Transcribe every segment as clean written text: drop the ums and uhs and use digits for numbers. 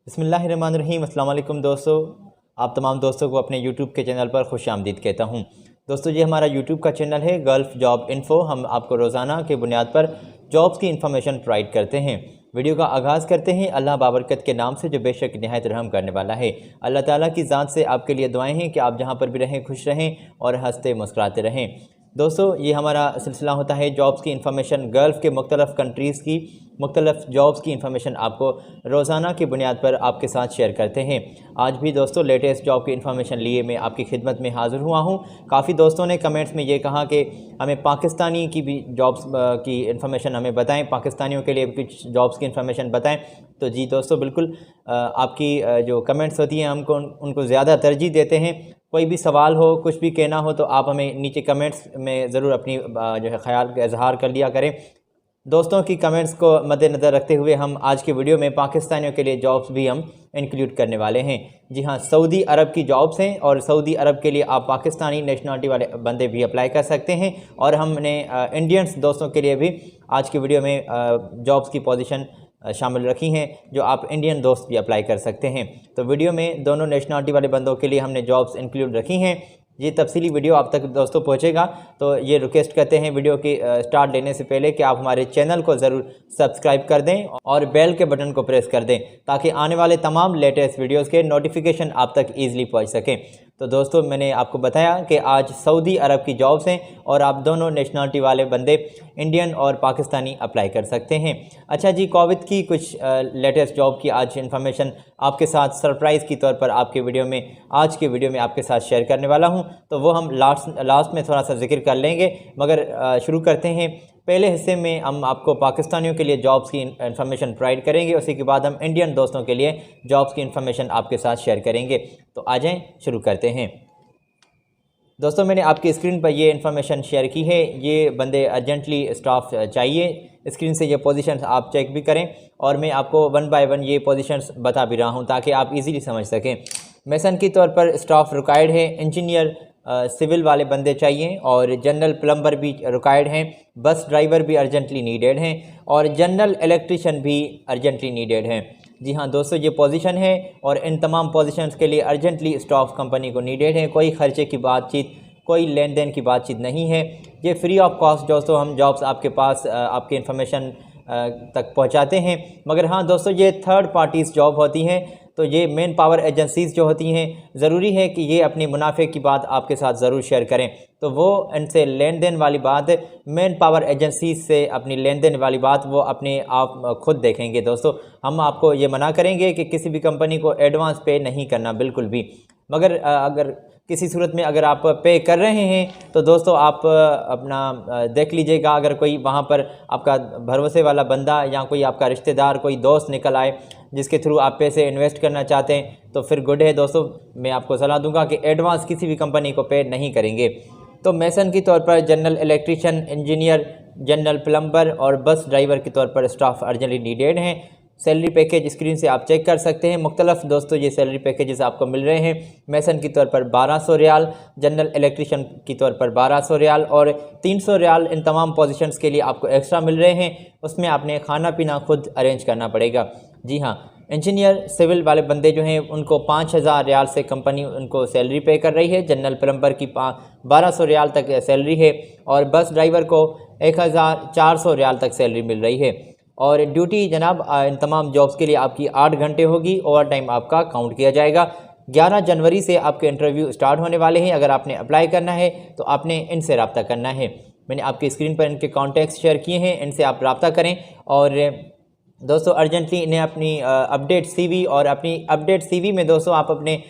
बिस्मिल्लाहिर्रहमानिर्रहीम। अस्सलाम वालेकुम दोस्तों, आप तमाम दोस्तों को अपने यूट्यूब के चैनल पर खुश आमदीद कहता हूँ। दोस्तों ये हमारा यूट्यूब का चैनल है गल्फ़ जॉब इन्फ़ो। हम आपको रोज़ाना के बुनियाद पर जॉब्स की इन्फॉर्मेशन प्रोवाइड करते हैं। वीडियो का आगाज़ करते हैं अल्लाह बाबरकत के नाम से जो बेशक निहायत रहम करने वाला है। अल्लाह ताला की ज़ात से आपके लिए दुआएं हैं कि आप जहाँ पर भी रहें खुश रहें और हंसते मुस्कुराते रहें। दोस्तों ये हमारा सिलसिला होता है जॉब्स की इन्फॉर्मेशन, गल्फ़ के मुख्तलिफ़ कंट्रीज़ की मुख्तलिफ़ जॉब्स की इन्फॉर्मेशन आपको रोज़ाना की बुनियाद पर आपके साथ शेयर करते हैं। आज भी दोस्तों लेटेस्ट जॉब की इन्फॉर्मेशन लिए मैं आपकी खिदमत में हाज़िर हुआ हूँ। काफ़ी दोस्तों ने कमेंट्स में ये कहा कि हमें पाकिस्तानी की भी जॉब्स की इन्फॉर्मेशन हमें बताएं, पाकिस्तानियों के लिए कुछ जॉब्स की इन्फॉर्मेशन बताएं। तो जी दोस्तों बिल्कुल आपकी जो कमेंट्स होती हैं हमको उनको ज़्यादा तरजीह देते हैं। कोई भी सवाल हो, कुछ भी कहना हो तो आप हमें नीचे कमेंट्स में ज़रूर अपनी जो है ख़याल का इजहार कर लिया करें। दोस्तों की कमेंट्स को मद्देनज़र रखते हुए हम आज के वीडियो में पाकिस्तानियों के लिए जॉब्स भी हम इंक्लूड करने वाले हैं। जी हाँ, सऊदी अरब की जॉब्स हैं और सऊदी अरब के लिए आप पाकिस्तानी नेशनलिटी वाले बंदे भी अप्लाई कर सकते हैं। और हमने इंडियंस दोस्तों के लिए भी आज की वीडियो में जॉब्स की पोजीशन शामिल रखी हैं जो आप इंडियन दोस्त भी अप्लाई कर सकते हैं। तो वीडियो में दोनों नेशनलिटी वाले बंदों के लिए हमने जॉब्स इंक्लूड रखी हैं। ये तफसीली वीडियो आप तक दोस्तों पहुंचेगा, तो ये रिक्वेस्ट करते हैं वीडियो की स्टार्ट लेने से पहले कि आप हमारे चैनल को ज़रूर सब्सक्राइब कर दें और बेल के बटन को प्रेस कर दें ताकि आने वाले तमाम लेटेस्ट वीडियोस के नोटिफिकेशन आप तक ईज़िली पहुंच सकें। तो दोस्तों मैंने आपको बताया कि आज सऊदी अरब की जॉब्स हैं और आप दोनों नेशनलिटी वाले बंदे इंडियन और पाकिस्तानी अप्लाई कर सकते हैं। अच्छा जी, कोविड की कुछ लेटेस्ट जॉब की आज इन्फॉर्मेशन आपके साथ सरप्राइज़ के तौर पर आज के वीडियो में आपके साथ शेयर करने वाला हूं। तो वो हम लास्ट में थोड़ा सा जिक्र कर लेंगे, मगर शुरू करते हैं। पहले हिस्से में हम आपको पाकिस्तानियों के लिए जॉब्स की इन्फॉर्मेशन प्रोवाइड करेंगे, उसी के बाद हम इंडियन दोस्तों के लिए जॉब्स की इन्फॉर्मेशन आपके साथ शेयर करेंगे। तो आ जाएं, शुरू करते हैं। दोस्तों मैंने आपकी स्क्रीन पर ये इन्फॉर्मेशन शेयर की है। ये बंदे अर्जेंटली स्टाफ चाहिए। स्क्रीन से ये पोजीशंस आप चेक भी करें और मैं आपको वन बाय वन ये पोजीशंस बता भी रहा हूँ ताकि आप इजीली समझ सकें। मेसन की तौर पर स्टाफ रिक्वायर्ड है, इंजीनियर सिविल वाले बंदे चाहिए और जनरल प्लम्बर भी रिक्वायर्ड हैं, बस ड्राइवर भी अर्जेंटली नीडेड हैं और जनरल इलेक्ट्रिशियन भी अर्जेंटली नीडेड हैं। जी हाँ दोस्तों, ये पोजीशन है और इन तमाम पोजीशंस के लिए अर्जेंटली स्टाफ कंपनी को नीडेड है। कोई खर्चे की बातचीत, कोई लेन देन की बातचीत नहीं है। ये फ्री ऑफ कॉस्ट दोस्तों हम जॉब्स आपके पास आपकी इन्फॉर्मेशन तक पहुंचाते हैं। मगर हाँ दोस्तों, ये थर्ड पार्टीज़ जॉब होती हैं, तो ये मेन पावर एजेंसीज़ जो होती हैं ज़रूरी है कि ये अपनी मुनाफे की बात आपके साथ ज़रूर शेयर करें। तो वो इनसे लेन देन वाली बात, मेन पावर एजेंसीज से अपनी लेन देन वाली बात वो अपने आप खुद देखेंगे। दोस्तों हम आपको ये मना करेंगे कि किसी भी कंपनी को एडवांस पे नहीं करना बिल्कुल भी। मगर अगर किसी सूरत में अगर आप पे कर रहे हैं तो दोस्तों आप अपना देख लीजिएगा। अगर कोई वहाँ पर आपका भरोसे वाला बंदा या कोई आपका रिश्तेदार, कोई दोस्त निकल आए जिसके थ्रू आप पैसे इन्वेस्ट करना चाहते हैं तो फिर गुड है दोस्तों। मैं आपको सलाह दूंगा कि एडवांस किसी भी कंपनी को पे नहीं करेंगे। तो मेसन की तौर पर general electrician, engineer, general plumber और बस ड्राइवर के तौर पर स्टाफ अर्जेंटली नीडेड हैं। सैलरी पैकेज स्क्रीन से आप चेक कर सकते हैं। मुख्तलिफ दोस्तों ये सैलरी पैकेजेस आपको मिल रहे हैं। मेसन की तौर पर 1200 रियाल, जनरल इलेक्ट्रिशियन की तौर पर 1200 रियाल और 300 रियाल इन तमाम पोजीशंस के लिए आपको एक्स्ट्रा मिल रहे हैं। उसमें आपने खाना पीना खुद अरेंज करना पड़ेगा। जी हाँ, इंजीनियर सिविल वाले बंदे जो हैं उनको 5000 रियाल से कंपनी उनको सैलरी पे कर रही है। जनरल प्लम्बर की 1200 रियाल तक सैलरी है और बस ड्राइवर को 1400 रियाल तक सैलरी मिल रही है। और ड्यूटी जनाब इन तमाम जॉब्स के लिए आपकी 8 घंटे होगी। ओवर टाइम आपका काउंट किया जाएगा। 11 जनवरी से आपके इंटरव्यू स्टार्ट होने वाले हैं। अगर आपने अप्लाई करना है तो आपने इनसे रब्ता करना है। मैंने आपकी स्क्रीन पर इनके कॉन्टैक्ट्स शेयर किए हैं, इनसे आप रब्ता करें। और दोस्तों अर्जेंटली इन्हें अपनी अपडेट सीवी और अपनी अपडेट सीवी में दोस्तों आप अपने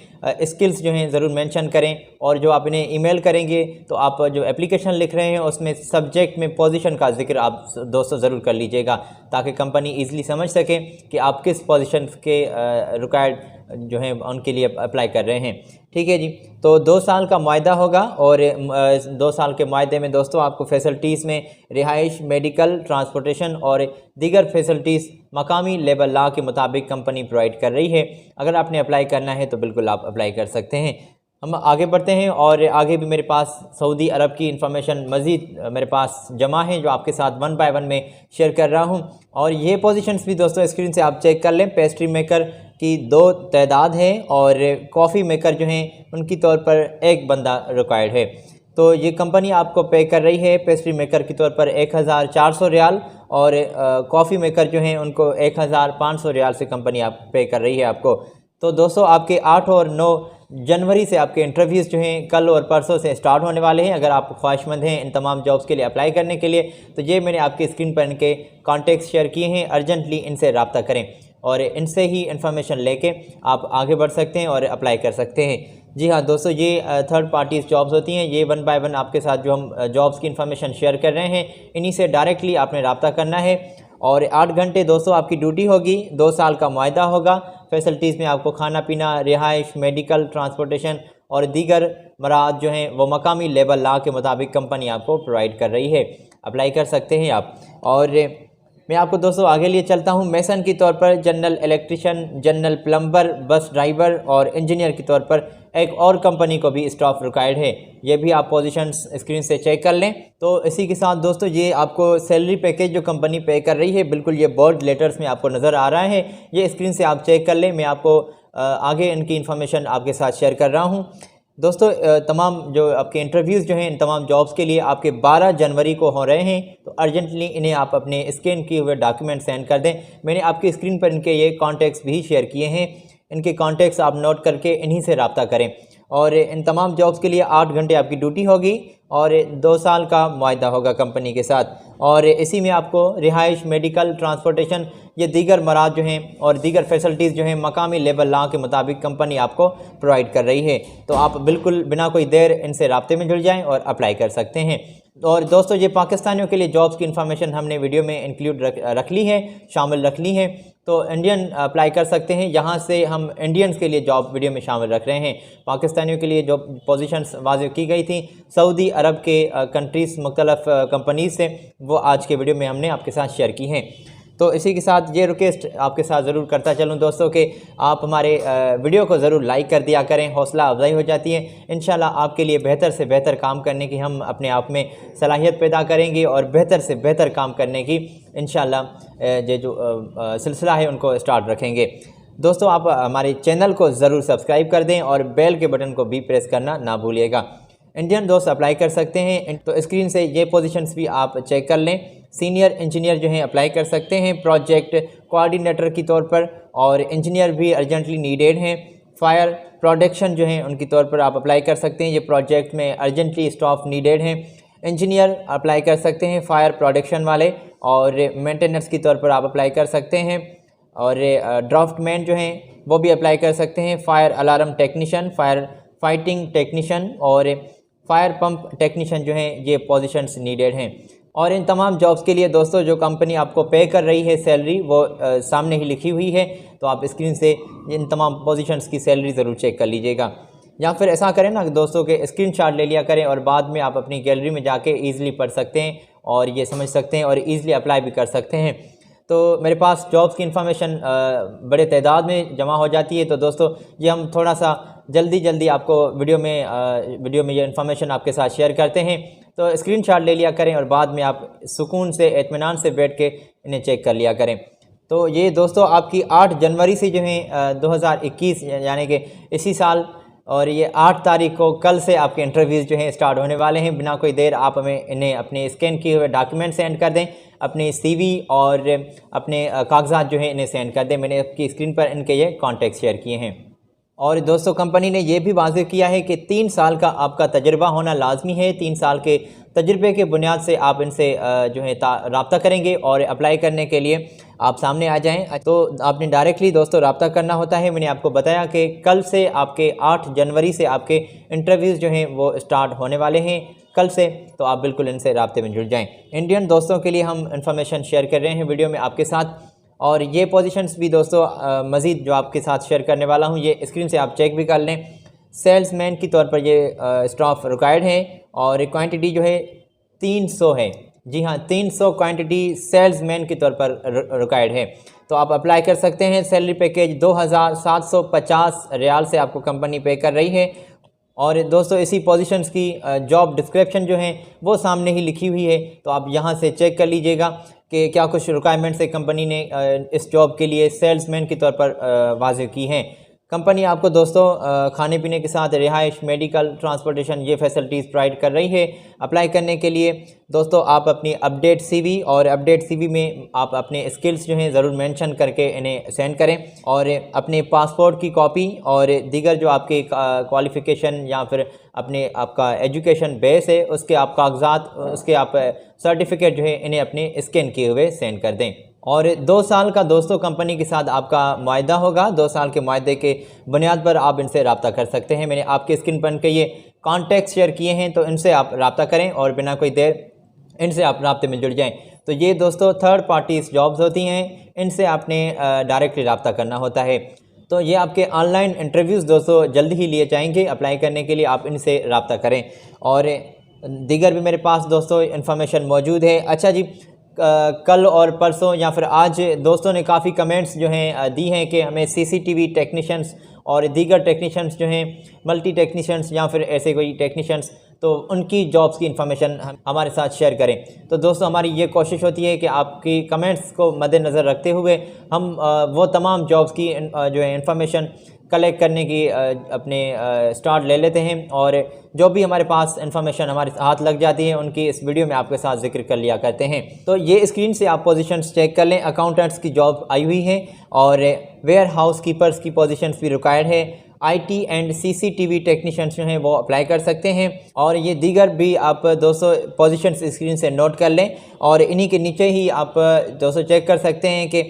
स्किल्स जो हैं ज़रूर मेंशन करें। और जो आप इन्हें ईमेल करेंगे तो आप जो एप्लीकेशन लिख रहे हैं उसमें सब्जेक्ट में पोजीशन का जिक्र आप दोस्तों ज़रूर कर लीजिएगा ताकि कंपनी ईज़िली समझ सके कि आप किस पोजीशन के रिक्वायर्ड जो हैं उनके लिए अप्लाई कर रहे हैं। ठीक है जी, तो 2 साल का मुआहदा होगा और 2 साल के मुआहदे में दोस्तों आपको फैसिलिटीज़ में रिहाइश, मेडिकल, ट्रांसपोर्टेशन और दीगर फैसिलिटीज़ मकामी लेबर लॉ के मुताबिक कंपनी प्रोवाइड कर रही है। अगर आपने अप्लाई करना है तो बिल्कुल आप अप्लाई कर सकते हैं। हम आगे बढ़ते हैं और आगे भी मेरे पास सऊदी अरब की इन्फॉर्मेशन मज़ीद मेरे पास जमा है जो आपके साथ वन बाय वन में शेयर कर रहा हूं। और ये पोजीशंस भी दोस्तों स्क्रीन से आप चेक कर लें। पेस्ट्री मेकर की 2 तादाद है और कॉफ़ी मेकर जो हैं उनकी तौर पर 1 बंदा रिक्वायर्ड है। तो ये कंपनी आपको पे कर रही है पेस्ट्री मेकर के तौर पर 1400 रियाल और कॉफ़ी मेकर जो हैं उनको 1500 रियाल से कंपनी आप पे कर रही है आपको। तो दोस्तों आपके 8 और 9 जनवरी से आपके इंटरव्यूज़ जो हैं कल और परसों से स्टार्ट होने वाले हैं। अगर आप ख्वाहिशमंद हैं इन तमाम जॉब्स के लिए अप्लाई करने के लिए तो ये मैंने आपकी स्क्रीन पर इनके कॉन्टेक्ट शेयर किए हैं। अर्जेंटली इनसे रब्ता करें और इनसे ही इंफॉर्मेशन लेके आप आगे बढ़ सकते हैं और अप्लाई कर सकते हैं। जी हाँ दोस्तों, ये थर्ड पार्टीज़ जॉब्स होती हैं। ये 1 बाय 1 आपके साथ जो हम जॉब्स की इन्फॉर्मेशन शेयर कर रहे हैं इन्हीं से डायरेक्टली आपने रब्ता करना है। और 8 घंटे दोस्तों आपकी ड्यूटी होगी, 2 साल का मुआहदा होगा। फैसिलिटीज़ में आपको खाना पीना, रिहाइश, मेडिकल, ट्रांसपोर्टेशन और दीगर मराद जो हैं वो मकामी लेबर लॉ के मुताबिक कंपनी आपको प्रोवाइड कर रही है। अप्लाई कर सकते हैं आप। और मैं आपको दोस्तों आगे लिए चलता हूं। मेसन की तौर पर general electrician, general plumber, bus driver और इंजीनियर के तौर पर एक और कंपनी को भी स्टाफ रिक्वायर्ड है। ये भी आप पोजीशंस स्क्रीन से चेक कर लें। तो इसी के साथ दोस्तों ये आपको सैलरी पैकेज जो कंपनी पे कर रही है बिल्कुल ये बोल्ड लेटर्स में आपको नज़र आ रहा है। ये स्क्रीन से आप चेक कर लें। मैं आपको आगे इनकी इन्फॉर्मेशन आपके साथ शेयर कर रहा हूँ। दोस्तों तमाम जो आपके इंटरव्यूज़ जो हैं इन तमाम जॉब्स के लिए आपके 12 जनवरी को हो रहे हैं। तो अर्जेंटली इन्हें आप अपने स्कैन किए हुए डॉक्यूमेंट सेंड कर दें। मैंने आपकी स्क्रीन पर इनके ये कॉन्टैक्ट्स भी शेयर किए हैं। इनके कॉन्टैक्ट्स आप नोट करके इन्हीं से रब्ता करें। और इन तमाम जॉब्स के लिए 8 घंटे आपकी ड्यूटी होगी और 2 साल का मुआहदा होगा कंपनी के साथ। और इसी में आपको रिहाइश, मेडिकल, ट्रांसपोर्टेशन ये दीगर मराद जो हैं और दीगर फैसिलिटीज़ जो हैं मकामी लेबर लॉ के मुताबिक कंपनी आपको प्रोवाइड कर रही है। तो आप बिल्कुल बिना कोई देर इनसे राब्ते में जुड़ जाएं और अप्लाई कर सकते हैं। और दोस्तों ये पाकिस्तानियों के लिए जॉब्स की इन्फॉर्मेशन हमने वीडियो में इंक्लूड रख ली है, शामिल रख ली है। तो इंडियन अप्लाई कर सकते हैं। यहाँ से हम इंडियंस के लिए जॉब वीडियो में शामिल रख रहे हैं। पाकिस्तानियों के लिए जो पोजीशंस वाज़ेह की गई थी सऊदी अरब के कंट्रीज़ मुख्तलिफ कंपनीज़ से, वो आज के वीडियो में हमने आपके साथ शेयर की हैं। तो इसी के साथ ये रिक्वेस्ट आपके साथ ज़रूर करता चलूँ दोस्तों कि आप हमारे वीडियो को ज़रूर लाइक कर दिया करें। हौसला अफजाई हो जाती है। इंशाल्लाह आपके लिए बेहतर से बेहतर काम करने की हम अपने आप में सलाहियत पैदा करेंगे और बेहतर से बेहतर काम करने की इंशाल्लाह ये जो सिलसिला है उनको स्टार्ट रखेंगे। दोस्तों आप हमारे चैनल को ज़रूर सब्सक्राइब कर दें और बेल के बटन को भी प्रेस करना ना भूलिएगा। इंडियन दोस्त अप्लाई कर सकते हैं। तो स्क्रीन से ये पोजीशंस भी आप चेक कर लें। सीनियर इंजीनियर जो हैं अप्लाई कर सकते हैं प्रोजेक्ट कोऑर्डिनेटर की तौर पर, और इंजीनियर भी अर्जेंटली नीडेड हैं। फायर प्रोडक्शन जो हैं उनकी तौर पर आप अप्लाई कर सकते हैं। ये प्रोजेक्ट में अर्जेंटली स्टाफ नीडेड हैं। इंजीनियर अप्लाई कर सकते हैं फायर प्रोडक्शन वाले, और मेंटेनेंस की तौर पर आप अप्लाई कर सकते हैं। और ड्राफ्टमैन जो हैं वो भी अप्लाई कर सकते हैं। Fire alarm technician, fire fighting technician और फायर पंप टेक्नीशियन जो हैं ये पोजीशंस नीडेड हैं। और इन तमाम जॉब्स के लिए दोस्तों जो कंपनी आपको पे कर रही है सैलरी वो सामने ही लिखी हुई है। तो आप स्क्रीन से इन तमाम पोजीशंस की सैलरी ज़रूर चेक कर लीजिएगा। या फिर ऐसा करें ना दोस्तों के स्क्रीनशॉट ले लिया करें और बाद में आप अपनी गैलरी में जाके ईज़िली पढ़ सकते हैं और ये समझ सकते हैं और ईज़िली अप्लाई भी कर सकते हैं। तो मेरे पास जॉब्स की इन्फॉर्मेशन बड़े तादाद में जमा हो जाती है। तो दोस्तों ये हम थोड़ा सा जल्दी आपको वीडियो में ये इन्फॉर्मेशन आपके साथ शेयर करते हैं। तो स्क्रीनशॉट ले लिया करें और बाद में आप सुकून से इत्मीनान से बैठ के इन्हें चेक कर लिया करें। तो ये दोस्तों आपकी 8 जनवरी से जो है 2021 यानी कि इसी साल, और ये 8 तारीख को कल से आपके इंटरव्यूज़ जो हैं स्टार्ट होने वाले हैं। बिना कोई देर आप हमें इन्हें अपने स्कैन किए हुए डॉक्यूमेंट सेंड कर दें, अपनी CV और अपने कागजात जो हैं इन्हें सेंड कर दें। मैंने आपकी स्क्रीन पर इनके ये कॉन्टैक्ट शेयर किए हैं। और दोस्तों कंपनी ने यह भी वाज़ेह किया है कि 3 साल का आपका तजुर्बा होना लाजमी है। 3 साल के तजुर्बे के बुनियाद से आप इनसे जो है रब्ता करेंगे और अप्लाई करने के लिए आप सामने आ जाएं। तो आपने डायरेक्टली दोस्तों रब्ता करना होता है। मैंने आपको बताया कि कल से आपके 8 जनवरी से आपके इंटरव्यूज़ जो हैं वो स्टार्ट होने वाले हैं कल से। तो आप बिल्कुल इनसे रब्ते में जुड़ जाएँ। इंडियन दोस्तों के लिए हम इंफॉर्मेशन शेयर कर रहे हैं वीडियो में आपके साथ। और ये पोजीशंस भी दोस्तों मज़ीद जो आपके साथ शेयर करने वाला हूँ ये स्क्रीन से आप चेक भी कर लें। सेल्समैन की तौर पर ये स्टाफ रिक्वायर्ड है और क्वांटिटी जो है 300 है। जी हाँ, 300 क्वांटिटी सेल्समैन की तौर पर रिक्वायर्ड है। तो आप अप्लाई कर सकते हैं। सैलरी पैकेज 2750 रियाल से आपको कंपनी पे कर रही है। और दोस्तों इसी पोजीशंस की जॉब डिस्क्रिप्शन जो है वो सामने ही लिखी हुई है। तो आप यहाँ से चेक कर लीजिएगा कि क्या कुछ रिक्वायरमेंट्स एक कंपनी ने इस जॉब के लिए सेल्समैन के तौर पर वाज़ेह की हैं। कंपनी आपको दोस्तों खाने पीने के साथ रिहाइश, मेडिकल, ट्रांसपोर्टेशन ये फैसिलिटीज़ प्रोवाइड कर रही है। अप्लाई करने के लिए दोस्तों आप अपनी अपडेट सीवी और अपडेट सीवी में आप अपने स्किल्स जो हैं ज़रूर मेंशन करके इन्हें सेंड करें, और अपने पासपोर्ट की कॉपी और दीगर जो आपके क्वालिफ़िकेशन या फिर अपने आपका एजुकेशन बेस है उसके आप कागजात, उसके आप सर्टिफिकेट जो है इन्हें अपने स्कैन किए हुए सेंड कर दें। और 2 साल का दोस्तों कंपनी के साथ आपका मुआहदा होगा। 2 साल के मुआहदे के बुनियाद पर आप इनसे रब्ता कर सकते हैं। मैंने आपके स्क्रीन पर इनके ये कॉन्टैक्ट शेयर किए हैं, तो इनसे आप रब्ता करें और बिना कोई देर इनसे आप रब्ते में जुड़ जाएं। तो ये दोस्तों थर्ड पार्टीज़ जॉब्स होती हैं, इनसे आपने डायरेक्टली रब्ता करना होता है। तो ये आपके ऑनलाइन इंटरव्यूज़ दोस्तों जल्दी ही लिए जाएंगे। अप्लाई करने के लिए आप इनसे रब्ता करें, और दीगर भी मेरे पास दोस्तों इन्फॉर्मेशन मौजूद है। अच्छा जी, कल और परसों या फिर आज दोस्तों ने काफ़ी कमेंट्स जो हैं दी हैं कि हमें सीसीटीवी टेक्नीशियंस और दीगर टेक्नीशियंस जो हैं, मल्टी टेक्नीशियंस या फिर ऐसे कोई टेक्नीशियंस, तो उनकी जॉब्स की इन्फॉर्मेशन हमारे साथ शेयर करें। तो दोस्तों हमारी ये कोशिश होती है कि आपकी कमेंट्स को मद्देनज़र रखते हुए हम वो तमाम जॉब्स की जो है इन्फॉर्मेशन कलेक्ट करने की अपने स्टार्ट ले लेते हैं, और जो भी हमारे पास इन्फॉर्मेशन हमारे हाथ लग जाती है उनकी इस वीडियो में आपके साथ जिक्र कर लिया करते हैं। तो ये स्क्रीन से आप पोजीशंस चेक कर लें। अकाउंटेंट्स की जॉब आई हुई है, और वेयर हाउस कीपर्स की पोजीशंस भी रिक्वायर्ड है। IT एंड CCTV टेक्नीशियंस जो हैं वो अप्लाई कर सकते हैं, और ये दीगर भी आप दोस्तों पोजीशंस स्क्रीन से नोट कर लें, और इन्हीं के नीचे ही आप दोस्तों चेक कर सकते हैं कि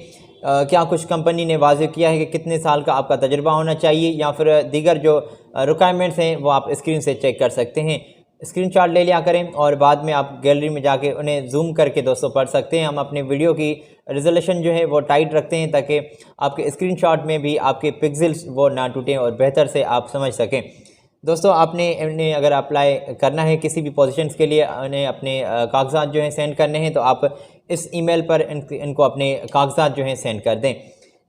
क्या कुछ कंपनी ने वाज़ेह किया है कि कितने साल का आपका तजुर्बा होना चाहिए, या फिर दीगर जो रिक्वायरमेंट्स हैं वो आप स्क्रीन से चेक कर सकते हैं। स्क्रीनशॉट ले लिया करें और बाद में आप गैलरी में जाके उन्हें जूम करके दोस्तों पढ़ सकते हैं। हम अपने वीडियो की रिजोल्यूशन जो है वो टाइट रखते हैं ताकि आपके स्क्रीनशॉट में भी आपके पिक्सेल्स वो ना टूटें और बेहतर से आप समझ सकें। दोस्तों आपने इन्हें अगर अप्लाई करना है किसी भी पोजीशंस के लिए, उन्हें अपने कागजात जो हैं सेंड करने हैं, तो आप इस ईमेल पर इनको अपने कागजात जो हैं सेंड कर दें।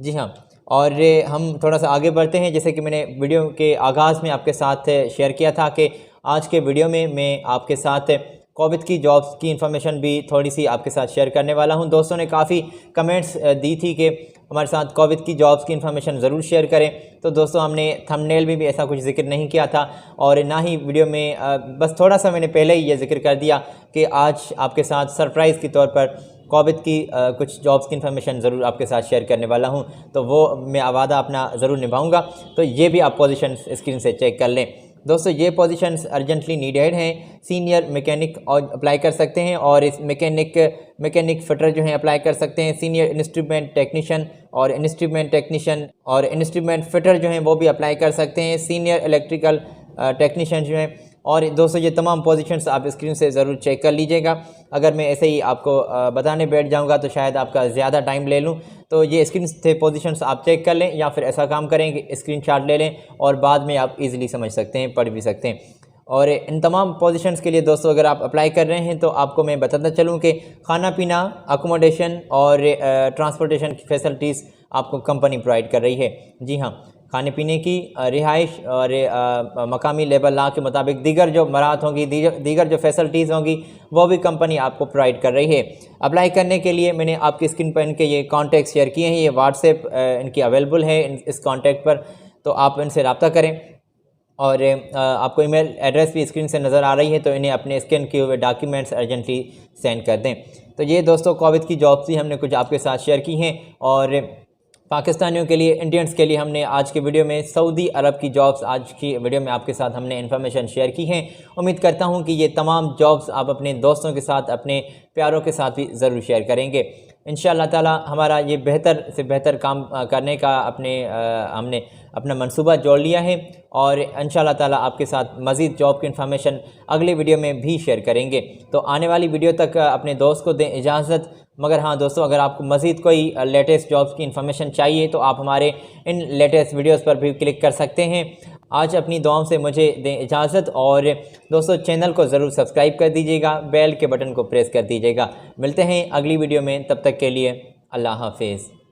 जी हाँ, और हम थोड़ा सा आगे बढ़ते हैं। जैसे कि मैंने वीडियो के आगाज़ में आपके साथ शेयर किया था कि आज के वीडियो में मैं आपके साथ कोविड की जॉब्स की इन्फॉर्मेशन भी थोड़ी सी आपके साथ शेयर करने वाला हूं। दोस्तों ने काफ़ी कमेंट्स दी थी कि हमारे साथ कोविड की जॉब्स की इन्फॉर्मेशन ज़रूर शेयर करें। तो दोस्तों हमने थंबनेल में भी ऐसा कुछ जिक्र नहीं किया था, और ना ही वीडियो में, बस थोड़ा सा मैंने पहले ही ये जिक्र कर दिया कि आज आपके साथ सरप्राइज़ के तौर पर कोविड की कुछ जॉब्स की इन्फॉर्मेशन ज़रूर आपके साथ शेयर करने वाला हूं। तो वो मैं वादा अपना ज़रूर निभाऊंगा। तो ये भी आप पोजीशन स्क्रीन से चेक कर लें। दोस्तों ये पोजीशंस अर्जेंटली नीडेड हैं। सीनियर मैकेनिक और अप्लाई कर सकते हैं, और इस मैकेनिक फिटर जो हैं अप्लाई कर सकते हैं। सीनियर इंस्ट्रूमेंट टेक्नीशियन और इंस्ट्रूमेंट फिटर जो हैं वो भी अप्लाई कर सकते हैं। सीनियर इलेक्ट्रिकल टेक्नीशियन जो हैं। और दोस्तों ये तमाम पोजीशंस आप स्क्रीन से ज़रूर चेक कर लीजिएगा। अगर मैं ऐसे ही आपको बताने बैठ जाऊंगा तो शायद आपका ज़्यादा टाइम ले लूं। तो ये स्क्रीन से पोजीशंस आप चेक कर लें, या फिर ऐसा काम करें कि स्क्रीनशॉट ले लें और बाद में आप इजीली समझ सकते हैं, पढ़ भी सकते हैं। और इन तमाम पोजीशंस के लिए दोस्तों अगर आप अप्लाई कर रहे हैं तो आपको मैं बताता चलूँ कि खाना पीना, अकोमोडेशन और ट्रांसपोर्टेशन की फैसिलिटीज़ आपको कंपनी प्रोवाइड कर रही है। जी हाँ, खाने पीने की, रिहाइश और मकामी लेबर लॉ के मुताबिक दीगर जो मराहत होंगी, दीगर जो फैसिलिटीज़ होंगी वो भी कंपनी आपको प्रोवाइड कर रही है। अप्लाई करने के लिए मैंने आपकी स्क्रीन पर इनके ये कॉन्टैक्ट शेयर किए हैं। ये व्हाट्सएप इनकी अवेलेबल है इस कॉन्टैक्ट पर, तो आप इनसे रब्ता करें। और आपको ईमेल एड्रेस भी स्क्रीन से नज़र आ रही है, तो इन्हें अपने स्कैन किए हुए डॉक्यूमेंट्स अर्जेंटली सेंड कर दें। तो ये दोस्तों कोविड की जॉब्स ही हमने कुछ आपके साथ शेयर की हैं, और पाकिस्तानियों के लिए, इंडियंस के लिए हमने आज के वीडियो में सऊदी अरब की जॉब्स आज की वीडियो में आपके साथ हमने इन्फॉर्मेशन शेयर की हैं। उम्मीद करता हूं कि ये तमाम जॉब्स आप अपने दोस्तों के साथ, अपने प्यारों के साथ भी ज़रूर शेयर करेंगे। इंशाअल्लाह ताला हमारा ये बेहतर से बेहतर काम करने का हमने अपना मंसूबा जोड़ लिया है, और इंशाअल्लाह ताला आपके साथ मज़ीद जॉब की इन्फॉर्मेशन अगले वीडियो में भी शेयर करेंगे। तो आने वाली वीडियो तक अपने दोस्त को दें इजाज़त। मगर हाँ दोस्तों, अगर आपको मज़ीद कोई लेटेस्ट जॉब्स की इन्फॉर्मेशन चाहिए तो आप हमारे इन लेटेस्ट वीडियोस पर भी क्लिक कर सकते हैं। आज अपनी दुआओं से मुझे दें इजाज़त, और दोस्तों चैनल को ज़रूर सब्सक्राइब कर दीजिएगा, बेल के बटन को प्रेस कर दीजिएगा। मिलते हैं अगली वीडियो में, तब तक के लिए अल्लाह हाफिज़।